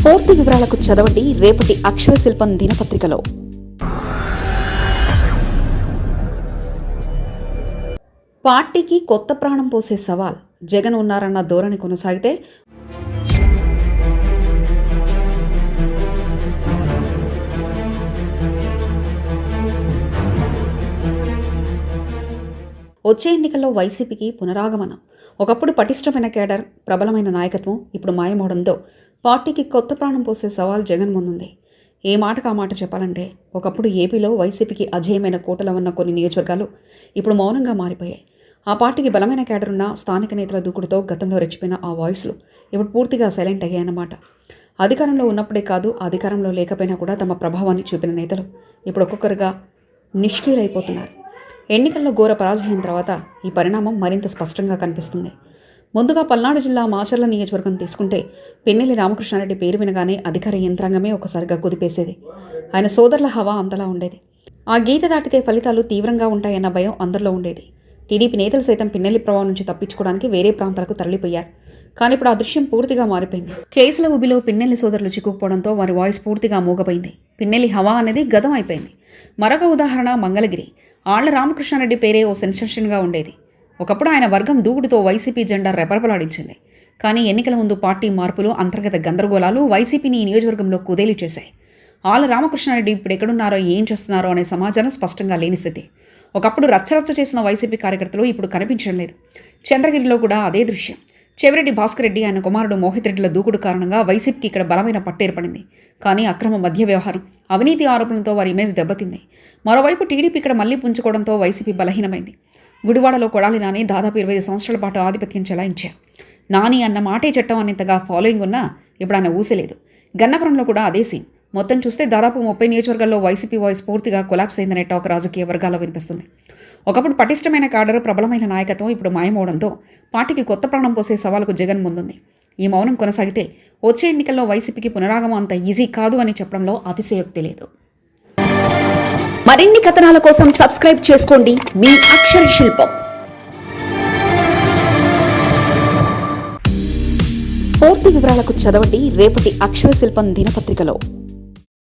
పూర్తి వివరాలకు చదవండి రేపటి అక్షర శిల్పం దినపత్రికలో. పార్టీకి కొత్త ప్రాణం పోసే సవాల్, జగన్ ఉన్నారన్న ధోరణి కొనసాగితే వచ్చే ఎన్నికల్లో వైసీపీకి పునరాగమనం. ఒకప్పుడు పటిష్టమైన కేడర్, ప్రబలమైన నాయకత్వం ఇప్పుడు మాయమవడంతో పార్టీకి కొత్త ప్రాణం పోసే సవాల్ జగన్ ముందుంది. ఏ మాటకు ఆ మాట చెప్పాలంటే, ఒకప్పుడు ఏపీలో వైసీపీకి అజేయమైన కోటలో ఉన్న కొన్ని నియోజకవర్గాలు ఇప్పుడు మౌనంగా మారిపోయాయి. ఆ పార్టీకి బలమైన కేడర్ ఉన్న స్థానిక నేతల దూకుడుతో గతంలో రెచ్చిపోయిన ఆ వాయిస్లు ఇప్పుడు పూర్తిగా సైలెంట్ అయ్యాయన్నమాట. అధికారంలో ఉన్నప్పుడే కాదు, అధికారంలో లేకపోయినా కూడా తమ ప్రభావాన్ని చూపిన నేతలు ఇప్పుడు ఒక్కొక్కరుగా నిష్క్రియులైపోతున్నారు. ఎన్నికల్లో ఘోర పరాజయం తర్వాత ఈ పరిణామం మరింత స్పష్టంగా కనిపిస్తుంది. ముందుగా పల్నాడు జిల్లా మాచర్ల నియోజకవర్గం తీసుకుంటే పిన్నెల్లి రామకృష్ణారెడ్డి పేరు వినగానే అధికార యంత్రాంగమే ఒకసారిగా కుదిపేసేది. ఆయన సోదరుల హవా అంతలా ఉండేది. ఆ గీత దాటితే ఫలితాలు తీవ్రంగా ఉంటాయన్న భయం అందరిలో ఉండేది. టీడీపీ నేతలు సైతం పిన్నెల్లి ప్రభావం నుంచి తప్పించుకోవడానికి వేరే ప్రాంతాలకు తరలిపోయారు. కానీ ఇప్పుడు ఆ దృశ్యం పూర్తిగా మారిపోయింది. కేసుల ఊబిలో పిన్నెల్లి సోదరులు చిక్కుకుపోవడంతో వారి వాయిస్ పూర్తిగా మూగపోయింది. పిన్నెల్లి హవా అనేది గతం అయిపోయింది. మరొక ఉదాహరణ మంగళగిరి. ఆళ్ల రామకృష్ణారెడ్డి పేరే ఓ సెన్సేషన్గా ఉండేది. ఒకప్పుడు ఆయన వర్గం దూకుడుతో వైసీపీ జెండా రెపరెపలాడించింది. కానీ ఎన్నికల ముందు పార్టీ మార్పులు, అంతర్గత గందరగోళాలు వైసీపీని ఈ నియోజకవర్గంలో కుదేలి చేశాయి. ఆళ్ల రామకృష్ణారెడ్డి ఇప్పుడు ఎక్కడున్నారో, ఏం చేస్తున్నారో అనే సమాచారం స్పష్టంగా లేని స్థితి. ఒకప్పుడు రచ్చరచ్చ చేసిన వైసీపీ కార్యకర్తలు ఇప్పుడు కనిపించడం లేదు. చంద్రగిరిలో కూడా అదే దృశ్యం. చెవిరెడ్డి భాస్కర్ రెడ్డి, ఆయన కుమారుడు మోహిత్ రెడ్డిల దూకుడు కారణంగా వైసీపీకి ఇక్కడ బలమైన పట్టు ఏర్పడింది. కానీ అక్రమ మధ్య వ్యవహారం, అవినీతి ఆరోపణలతో వారి ఇమేజ్ దెబ్బతింది. మరోవైపు టీడీపీ ఇక్కడ మళ్లీ పుంజుకోవడంతో వైసీపీ బలహీనమైంది. గుడివాడలో కొడాలి నాని దాదాపు 25 సంవత్సరాల పాటు ఆధిపత్యం చెలాయించారు. నాని అన్న మాటే చట్టం అనేంతగా ఫాలోయింగ్ ఉన్నా ఇప్పుడు ఆయన ఊసేలేదు. గన్నపురంలో కూడా అదే సీన్. మొత్తం చూస్తే దాదాపు 30 నియోజకవర్గాల్లో వైసీపీ వాయిస్ పూర్తిగా కొలాప్స్ అయిందనే టాక్ రాజకీయ వర్గాల్లో వినిపిస్తుంది. ఒకప్పుడు పటిష్టమైన కాడరు, ప్రబలమైన నాయకత్వం ఇప్పుడు మాయమవడంతో పార్టీకి కొత్త ప్రాణం పోసే సవాలుకు జగన్ ముందుంది. ఈ మౌనం కొనసాగితే వచ్చే ఎన్నికల్లో వైసీపీకి పునరాగమం అంత ఈజీ కాదు అని చెప్పడంలో అతిశయోక్తి లేదు. మరిన్ని కథనాల కోసం సబ్స్క్రైబ్ చేసుకోండి మీ అక్షర శిల్పం. పూర్తి వివరాలకు చదవండి రేపటి అక్షర శిల్పం దినపత్రికలో.